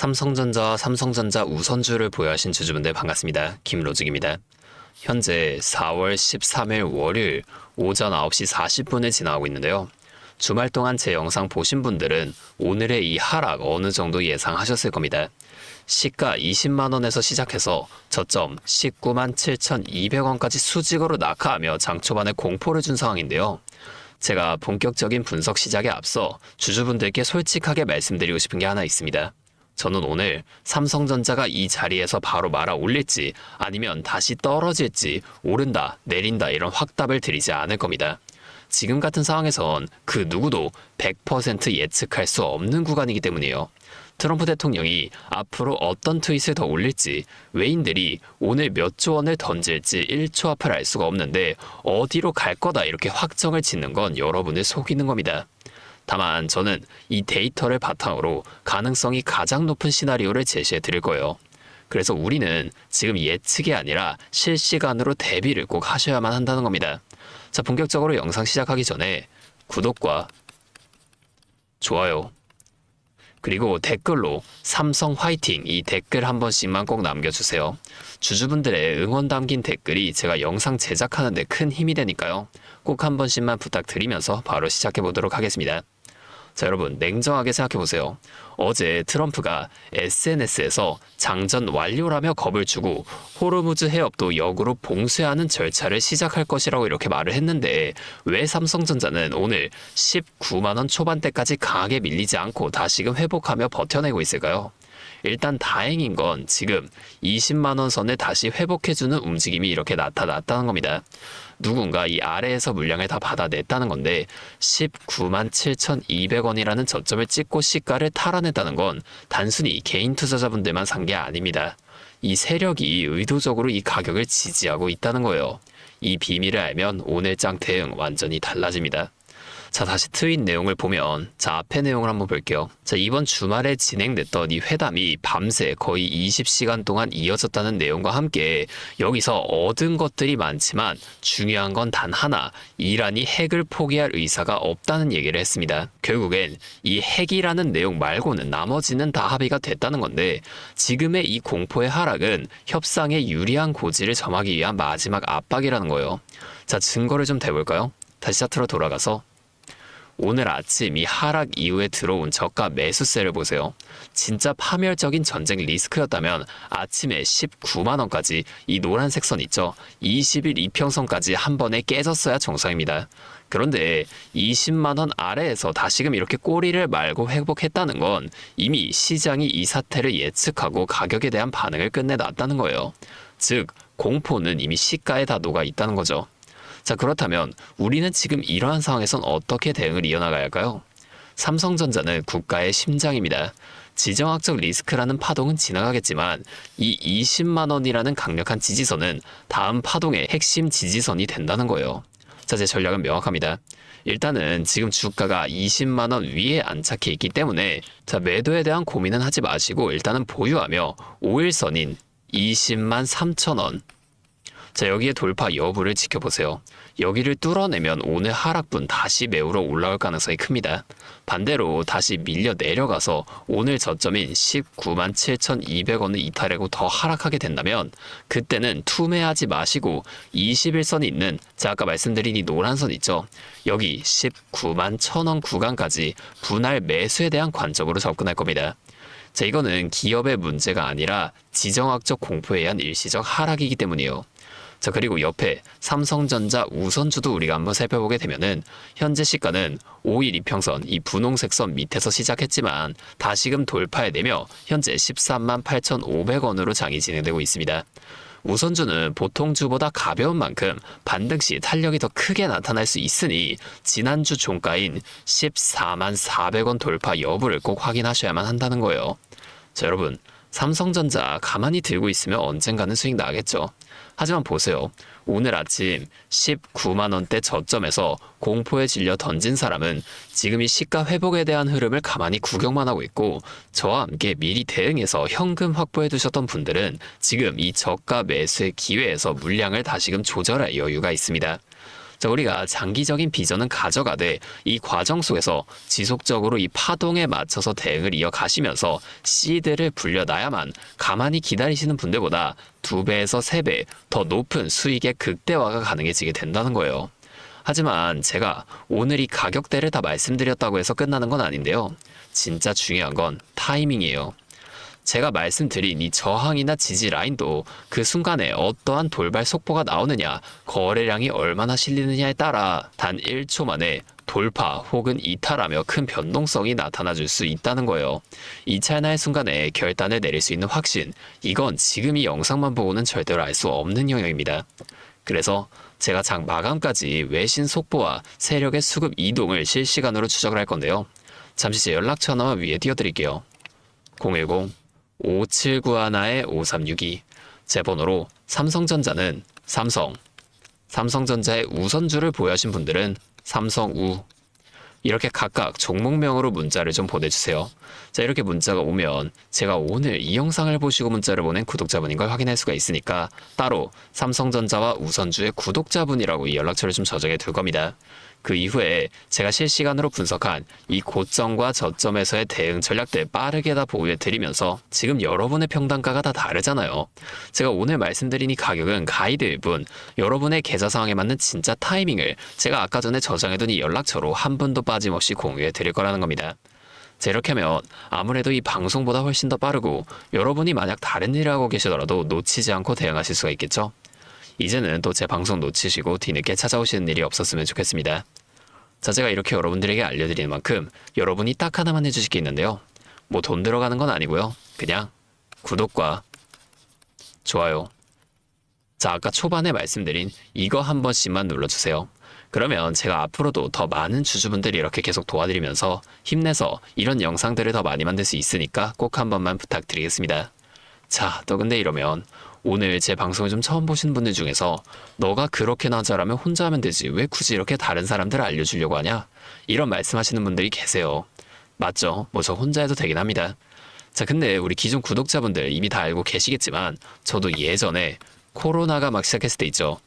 삼성전자와 삼성전자 우선주를 보유하신 주주분들 반갑습니다. 김로직입니다. 현재 4월 13일 월요일 오전 9시 40분을 지나가고 있는데요. 주말 동안 제 영상 보신 분들은 오늘의 이 하락 어느 정도 예상하셨을 겁니다. 시가 20만원에서 시작해서 저점 19만 7,200원까지 수직으로 낙하하며 장 초반에 공포를 준 상황인데요. 제가 본격적인 분석 시작에 앞서 주주분들께 솔직하게 말씀드리고 싶은 게 하나 있습니다. 저는 오늘 삼성전자가 이 자리에서 바로 말아 올릴지 아니면 다시 떨어질지 오른다, 내린다 이런 확답을 드리지 않을 겁니다. 지금 같은 상황에선 그 누구도 100% 예측할 수 없는 구간이기 때문이에요. 트럼프 대통령이 앞으로 어떤 트윗을 더 올릴지, 외인들이 오늘 몇 조 원을 던질지 1초 앞을 알 수가 없는데 어디로 갈 거다 이렇게 확정을 짓는 건 여러분을 속이는 겁니다. 다만 저는 이 데이터를 바탕으로 가능성이 가장 높은 시나리오를 제시해 드릴 거예요. 그래서 우리는 지금 예측이 아니라 실시간으로 대비를 꼭 하셔야만 한다는 겁니다. 자, 본격적으로 영상 시작하기 전에 구독과 좋아요 그리고 댓글로 삼성 화이팅 이 댓글 한 번씩만 꼭 남겨주세요. 주주분들의 응원 담긴 댓글이 제가 영상 제작하는 데 큰 힘이 되니까요. 꼭 한 번씩만 부탁드리면서 바로 시작해 보도록 하겠습니다. 자, 여러분 냉정하게 생각해보세요. 어제 트럼프가 SNS에서 장전 완료라며 겁을 주고 호르무즈 해협도 역으로 봉쇄하는 절차를 시작할 것이라고 이렇게 말을 했는데 왜 삼성전자는 오늘 19만원 초반대까지 강하게 밀리지 않고 다시금 회복하며 버텨내고 있을까요? 일단 다행인 건 지금 20만원 선을 다시 회복해주는 움직임이 이렇게 나타났다는 겁니다. 누군가 이 아래에서 물량을 다 받아냈다는 건데 19만 7,200원이라는 저점을 찍고 시가를 탈환했다는 건 단순히 개인 투자자분들만 산 게 아닙니다. 이 세력이 의도적으로 이 가격을 지지하고 있다는 거예요. 이 비밀을 알면 오늘장 대응 완전히 달라집니다. 자, 다시 트윗 내용을 보면 앞에 내용을 한번 볼게요. 자, 이번 주말에 진행됐던 이 회담이 밤새 거의 20시간 동안 이어졌다는 내용과 함께 여기서 얻은 것들이 많지만 중요한 건 단 하나, 이란이 핵을 포기할 의사가 없다는 얘기를 했습니다. 결국엔 이 핵이라는 내용 말고는 나머지는 다 합의가 됐다는 건데 지금의 이 공포의 하락은 협상에 유리한 고지를 점하기 위한 마지막 압박이라는 거예요. 자, 증거를 좀 대볼까요? 다시 차트로 돌아가서 오늘 아침 이 하락 이후에 들어온 저가 매수세를 보세요. 진짜 파멸적인 전쟁 리스크였다면 아침에 19만원까지 이 노란색 선 있죠? 20일 이평선까지 한 번에 깨졌어야 정상입니다. 그런데 20만원 아래에서 다시금 이렇게 꼬리를 말고 회복했다는 건 이미 시장이 이 사태를 예측하고 가격에 대한 반응을 끝내놨다는 거예요. 즉 공포는 이미 시가에 다 녹아 있다는 거죠. 자, 그렇다면 우리는 지금 이러한 상황에선 어떻게 대응을 이어나가야 할까요? 삼성전자는 국가의 심장입니다. 지정학적 리스크라는 파동은 지나가겠지만 이 20만원이라는 강력한 지지선은 다음 파동의 핵심 지지선이 된다는 거예요. 자, 제 전략은 명확합니다. 일단은 지금 주가가 20만원 위에 안착해 있기 때문에 자, 매도에 대한 고민은 하지 마시고 일단은 보유하며 5일선인 20만 3천원 자, 여기에 돌파 여부를 지켜보세요. 여기를 뚫어내면 오늘 하락분 다시 매우러 올라올 가능성이 큽니다. 반대로 다시 밀려 내려가서 오늘 저점인 19만 7,200원을 이탈하고 더 하락하게 된다면 그때는 투매하지 마시고 21선이 있는 자, 아까 말씀드린 이 노란 선 있죠? 여기 19만 1,000원 구간까지 분할 매수에 대한 관점으로 접근할 겁니다. 자, 이거는 기업의 문제가 아니라 지정학적 공포에 의한 일시적 하락이기 때문이에요. 자, 그리고 옆에 삼성전자 우선주도 우리가 한번 살펴보게 되면은 현재 시가는 5일 이평선 이 분홍색 선 밑에서 시작했지만 다시금 돌파해내며 현재 13만 8,500원으로 장이 진행되고 있습니다. 우선주는 보통 주보다 가벼운 만큼 반등 시 탄력이 더 크게 나타날 수 있으니 지난주 종가인 14만 400원 돌파 여부를 꼭 확인하셔야만 한다는 거예요. 자, 여러분 삼성전자 가만히 들고 있으면 언젠가는 수익 나겠죠. 하지만 보세요. 오늘 아침 19만원대 저점에서 공포에 질려 던진 사람은 지금 이 시가 회복에 대한 흐름을 가만히 구경만 하고 있고 저와 함께 미리 대응해서 현금 확보해 두셨던 분들은 지금 이 저가 매수의 기회에서 물량을 다시금 조절할 여유가 있습니다. 자, 우리가 장기적인 비전은 가져가되 이 과정 속에서 지속적으로 이 파동에 맞춰서 대응을 이어가시면서 시드를 불려놔야만 가만히 기다리시는 분들보다 2배에서 3배 더 높은 수익의 극대화가 가능해지게 된다는 거예요. 하지만 제가 오늘 이 가격대를 다 말씀드렸다고 해서 끝나는 건 아닌데요. 진짜 중요한 건 타이밍이에요. 제가 말씀드린 이 저항이나 지지 라인도 그 순간에 어떠한 돌발 속보가 나오느냐, 거래량이 얼마나 실리느냐에 따라 단 1초 만에 돌파 혹은 이탈하며 큰 변동성이 나타나줄 수 있다는 거예요. 이 찰나의 순간에 결단을 내릴 수 있는 확신, 이건 지금 이 영상만 보고는 절대로 알 수 없는 영역입니다. 그래서 제가 장 마감까지 외신 속보와 세력의 수급 이동을 실시간으로 추적을 할 건데요. 잠시 제 연락처 하나만 위에 띄워드릴게요. 010-5791-5362. 제 번호로 삼성전자는 삼성전자의 우선주를 보유하신 분들은 삼성우, 이렇게 각각 종목명으로 문자를 좀 보내주세요. 자, 이렇게 문자가 오면 제가 오늘 이 영상을 보시고 문자를 보낸 구독자분인 걸 확인할 수가 있으니까 따로 삼성전자와 우선주의 구독자분이라고 이 연락처를 좀 저장해 둘 겁니다. 그 이후에 제가 실시간으로 분석한 이 고점과 저점에서의 대응 전략들 빠르게 다 보유해 드리면서 지금 여러분의 평단가가 다 다르잖아요. 제가 오늘 말씀드린 이 가격은 가이드일 뿐 여러분의 계좌 상황에 맞는 진짜 타이밍을 제가 아까 전에 저장해둔 이 연락처로 한 분도 빠짐없이 공유해 드릴 거라는 겁니다. 자, 이렇게 하면 아무래도 이 방송보다 훨씬 더 빠르고 여러분이 만약 다른 일을 하고 계시더라도 놓치지 않고 대응하실 수가 있겠죠? 이제는 또 제 방송 놓치시고 뒤늦게 찾아오시는 일이 없었으면 좋겠습니다. 자, 제가 이렇게 여러분들에게 알려드리는 만큼 여러분이 딱 하나만 해주실 게 있는데요. 뭐 돈 들어가는 건 아니고요. 그냥 구독과 좋아요. 자, 아까 초반에 말씀드린 이거 한 번씩만 눌러주세요. 그러면 제가 앞으로도 더 많은 주주분들이 이렇게 계속 도와드리면서 힘내서 이런 영상들을 더 많이 만들 수 있으니까 꼭 한 번만 부탁드리겠습니다. 자, 또 근데 이러면 오늘 제 방송을 좀 처음 보시는 분들 중에서 너가 그렇게나 잘하면 혼자 하면 되지 왜 굳이 이렇게 다른 사람들을 알려주려고 하냐? 이런 말씀하시는 분들이 계세요. 맞죠? 뭐 저 혼자 해도 되긴 합니다. 자, 근데 우리 기존 구독자분들 이미 다 알고 계시겠지만 저도 예전에 코로나가 막 시작했을 때 있죠.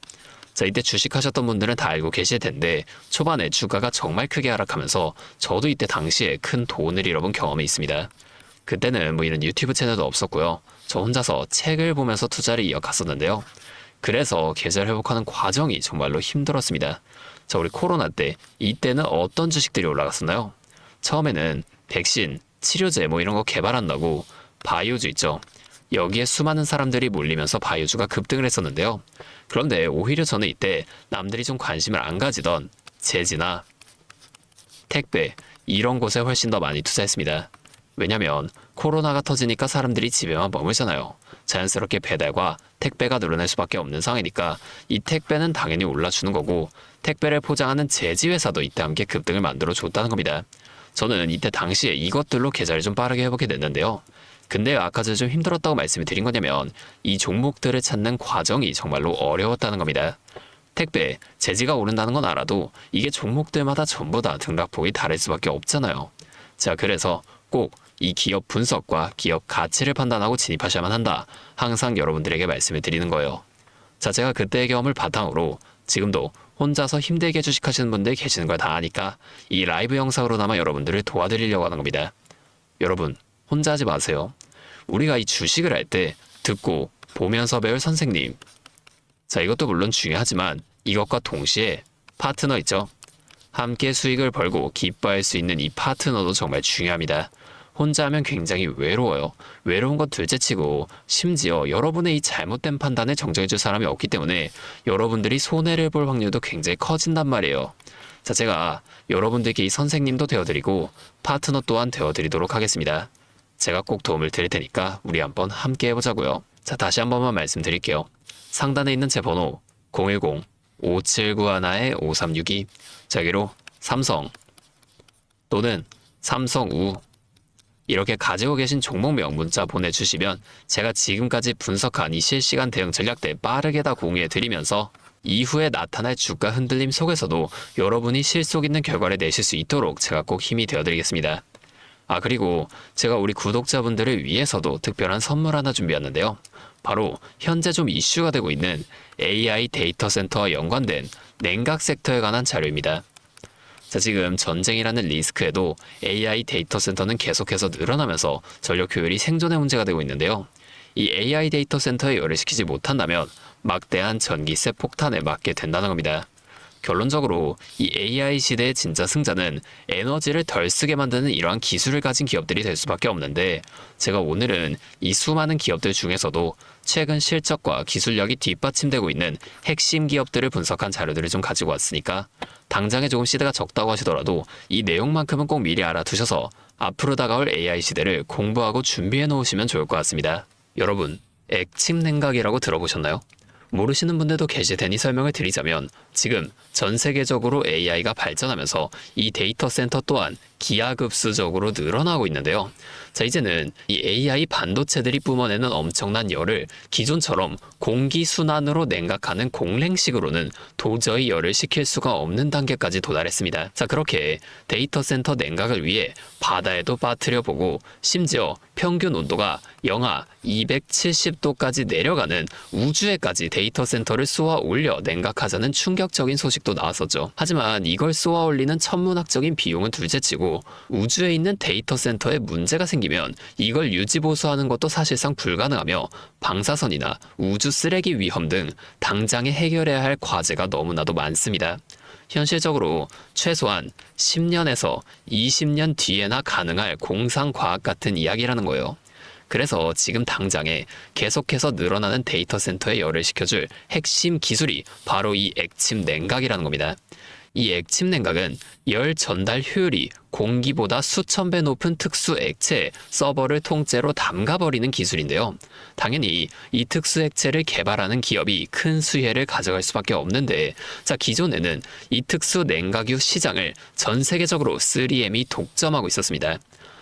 자, 이때 주식하셨던 분들은 다 알고 계실 텐데 초반에 주가가 정말 크게 하락하면서 저도 이때 당시에 큰 돈을 잃어본 경험이 있습니다. 그때는 뭐 이런 유튜브 채널도 없었고요. 저 혼자서 책을 보면서 투자를 이어갔었는데요. 그래서 계좌를 회복하는 과정이 정말로 힘들었습니다. 자, 우리 코로나 때 이때는 어떤 주식들이 올라갔었나요? 처음에는 백신, 치료제 뭐 이런 거 개발한다고 바이오주 있죠. 여기에 수많은 사람들이 몰리면서 바이오주가 급등을 했었는데요. 그런데 오히려 저는 이때 남들이 좀 관심을 안 가지던 제지나 택배 이런 곳에 훨씬 더 많이 투자했습니다. 왜냐면 코로나가 터지니까 사람들이 집에만 머물잖아요. 자연스럽게 배달과 택배가 늘어날 수밖에 없는 상황이니까 이 택배는 당연히 올라주는 거고 택배를 포장하는 제지회사도 이때 함께 급등을 만들어 줬다는 겁니다. 저는 이때 당시에 이것들로 계좌를 좀 빠르게 회복해 냈는데요. 근데 아까 전에 좀 힘들었다고 말씀을 드린 거냐면 이 종목들을 찾는 과정이 정말로 어려웠다는 겁니다. 택배, 제지가 오른다는 건 알아도 이게 종목들마다 전부 다 등락폭이 다를 수밖에 없잖아요. 자, 그래서 꼭 이 기업 분석과 기업 가치를 판단하고 진입하셔야만 한다. 항상 여러분들에게 말씀을 드리는 거예요. 자, 제가 그때의 경험을 바탕으로 지금도 혼자서 힘들게 주식하시는 분들 계시는 걸 다 아니까 이 라이브 영상으로나마 여러분들을 도와드리려고 하는 겁니다. 여러분, 혼자 하지 마세요. 우리가 이 주식을 할 때 듣고 보면서 배울 선생님. 자, 이것도 물론 중요하지만 이것과 동시에 파트너 있죠? 함께 수익을 벌고 기뻐할 수 있는 이 파트너도 정말 중요합니다. 혼자 하면 굉장히 외로워요. 외로운 것 둘째치고 심지어 여러분의 이 잘못된 판단에 정정해줄 사람이 없기 때문에 여러분들이 손해를 볼 확률도 굉장히 커진단 말이에요. 자, 제가 여러분들께 이 선생님도 되어드리고 파트너 또한 되어드리도록 하겠습니다. 제가 꼭 도움을 드릴 테니까 우리 한번 함께 해보자고요. 자, 다시 한 번만 말씀드릴게요. 상단에 있는 제 번호 010-5791-5362 저기로 삼성 또는 삼성우 이렇게 가지고 계신 종목명 문자 보내주시면 제가 지금까지 분석한 이 실시간 대응 전략들 빠르게 다 공유해드리면서 이후에 나타날 주가 흔들림 속에서도 여러분이 실속 있는 결과를 내실 수 있도록 제가 꼭 힘이 되어드리겠습니다. 아, 그리고 제가 우리 구독자분들을 위해서도 특별한 선물 하나 준비했는데요. 바로 현재 좀 이슈가 되고 있는 AI 데이터 센터와 연관된 냉각 섹터에 관한 자료입니다. 자, 지금 전쟁이라는 리스크에도 AI 데이터 센터는 계속해서 늘어나면서 전력 효율이 생존의 문제가 되고 있는데요. 이 AI 데이터 센터에 열을 식히지 못한다면 막대한 전기세 폭탄에 맞게 된다는 겁니다. 결론적으로 이 AI 시대의 진짜 승자는 에너지를 덜 쓰게 만드는 이러한 기술을 가진 기업들이 될 수밖에 없는데, 제가 오늘은 이 수많은 기업들 중에서도 최근 실적과 기술력이 뒷받침되고 있는 핵심 기업들을 분석한 자료들을 좀 가지고 왔으니까 당장에 조금 시대가 적다고 하시더라도 이 내용만큼은 꼭 미리 알아두셔서 앞으로 다가올 AI 시대를 공부하고 준비해 놓으시면 좋을 것 같습니다. 여러분, 액침 냉각이라고 들어보셨나요? 모르시는 분들도 계실 테니 설명을 드리자면, 지금 전 세계적으로 AI가 발전하면서 이 데이터 센터 또한 기하급수적으로 늘어나고 있는데요. 자, 이제는 이 AI 반도체들이 뿜어내는 엄청난 열을 기존처럼 공기순환으로 냉각하는 공랭식으로는 도저히 열을 식힐 수가 없는 단계까지 도달했습니다. 자, 그렇게 데이터 센터 냉각을 위해 바다에도 빠뜨려보고 심지어 평균 온도가 영하 270도까지 내려가는 우주에까지 데이터 센터를 쏘아 올려 냉각하자는 충격적인 소식도 나왔었죠. 하지만 이걸 쏘아 올리는 천문학적인 비용은 둘째치고 우주에 있는 데이터 센터에 문제가 생기면 이걸 유지보수하는 것도 사실상 불가능하며 방사선이나 우주 쓰레기 위험 등 당장에 해결해야 할 과제가 너무나도 많습니다. 현실적으로 최소한 10년에서 20년 뒤에나 가능할 공상과학 같은 이야기라는 거예요. 그래서 지금 당장에 계속해서 늘어나는 데이터 센터에 열을 식혀줄 핵심 기술이 바로 이 액침 냉각이라는 겁니다. 이 액침 냉각은 열 전달 효율이 공기보다 수천 배 높은 특수 액체에 서버를 통째로 담가버리는 기술인데요. 당연히 이 특수 액체를 개발하는 기업이 큰 수혜를 가져갈 수밖에 없는데, 자, 기존에는 이 특수 냉각유 시장을 전 세계적으로 3M이 독점하고 있었습니다.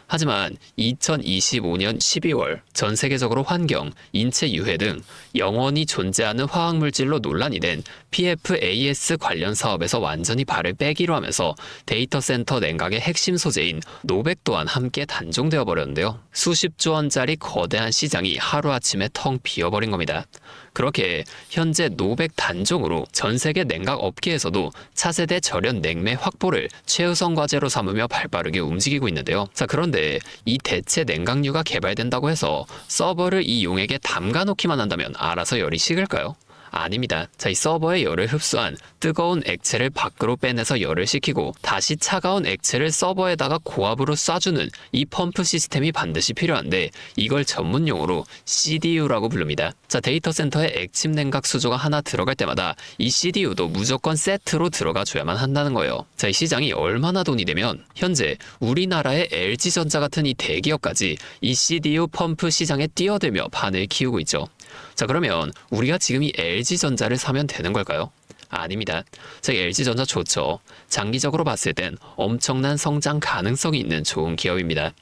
하지만 2025년 12월 전 세계적으로 환경, 인체 유해 등 영원히 존재하는 화학물질로 논란이 된 PFAS 관련 사업에서 완전히 발을 빼기로 하면서 데이터 센터 냉각의 핵심 소재인 노백 또한 함께 단종되어 버렸는데요. 수십조 원짜리 거대한 시장이 하루아침에 텅 비어버린 겁니다. 그렇게 현재 노백 단종으로 전 세계 냉각 업계에서도 차세대 절연 냉매 확보를 최우선 과제로 삼으며 발빠르게 움직이고 있는데요. 자, 그런데 이 대체 냉각유가 개발된다고 해서 서버를 이 용액에 담가놓기만 한다면 알아서 열이 식을까요? 아닙니다. 자, 이 서버의 열을 흡수한 뜨거운 액체를 밖으로 빼내서 열을 식히고 다시 차가운 액체를 서버에다가 고압으로 쏴주는 이 펌프 시스템이 반드시 필요한데, 이걸 전문용어로 CDU라고 부릅니다. 자, 데이터 센터에 액침 냉각 수조가 하나 들어갈 때마다 이 CDU도 무조건 세트로 들어가 줘야만 한다는 거예요. 자, 이 시장이 얼마나 돈이 되면 현재 우리나라의 LG전자 같은 이 대기업까지 이 CDU 펌프 시장에 뛰어들며 판을 키우고 있죠. 자, 그러면 우리가 지금 이 LG전자를 사면 되는 걸까요? 아닙니다. 자, LG전자 좋죠. 장기적으로 봤을 땐 엄청난 성장 가능성이 있는 좋은 기업입니다.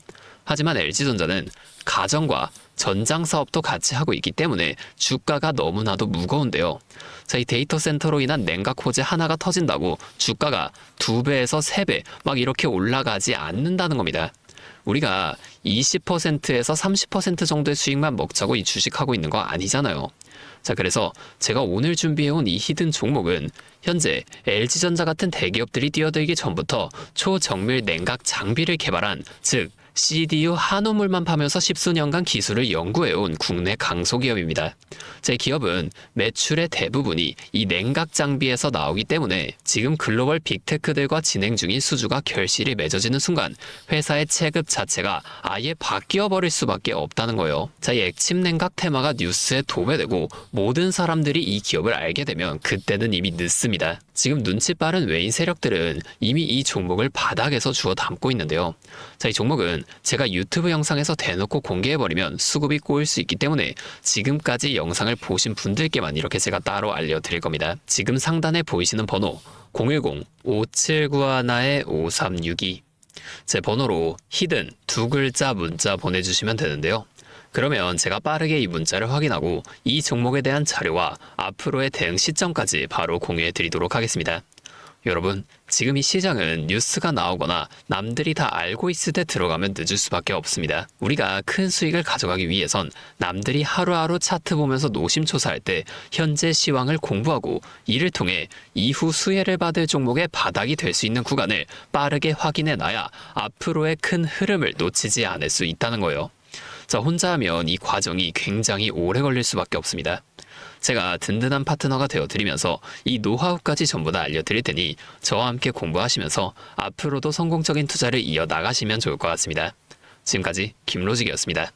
하지만 LG전자는 가전과 전장 사업도 같이 하고 있기 때문에 주가가 너무나도 무거운데요. 자, 이 데이터 센터로 인한 냉각 호재 하나가 터진다고 주가가 2배에서 3배 막 이렇게 올라가지 않는다는 겁니다. 우리가 20%에서 30% 정도의 수익만 먹자고 이 주식하고 있는 거 아니잖아요. 자, 그래서 제가 오늘 준비해온 이 히든 종목은 현재 LG전자 같은 대기업들이 뛰어들기 전부터 초정밀 냉각 장비를 개발한, 즉 CDU 한우물만 파면서 십수년간 기술을 연구해온 국내 강소기업입니다. 제 기업은 매출의 대부분이 이 냉각 장비에서 나오기 때문에 지금 글로벌 빅테크들과 진행 중인 수주가 결실이 맺어지는 순간 회사의 체급 자체가 아예 바뀌어버릴 수밖에 없다는 거예요. 자, 이 액침 냉각 테마가 뉴스에 도배되고 모든 사람들이 이 기업을 알게 되면 그때는 이미 늦습니다. 지금 눈치 빠른 외인 세력들은 이미 이 종목을 바닥에서 주워 담고 있는데요. 자, 이 종목은 제가 유튜브 영상에서 대놓고 공개해버리면 수급이 꼬일 수 있기 때문에 지금까지 영상을 보신 분들께만 이렇게 제가 따로 알려드릴 겁니다. 지금 상단에 보이시는 번호 010-5791-5362 제 번호로 히든 2글자 문자 보내주시면 되는데요. 그러면 제가 빠르게 이 문자를 확인하고 이 종목에 대한 자료와 앞으로의 대응 시점까지 바로 공유해 드리도록 하겠습니다. 여러분, 지금 이 시장은 뉴스가 나오거나 남들이 다 알고 있을 때 들어가면 늦을 수밖에 없습니다. 우리가 큰 수익을 가져가기 위해선 남들이 하루하루 차트 보면서 노심초사할 때 현재 시황을 공부하고 이를 통해 이후 수혜를 받을 종목의 바닥이 될 수 있는 구간을 빠르게 확인해 놔야 앞으로의 큰 흐름을 놓치지 않을 수 있다는 거예요. 자, 혼자 하면 이 과정이 굉장히 오래 걸릴 수밖에 없습니다. 제가 든든한 파트너가 되어드리면서 이 노하우까지 전부 다 알려드릴 테니 저와 함께 공부하시면서 앞으로도 성공적인 투자를 이어나가시면 좋을 것 같습니다. 지금까지 김로직이었습니다.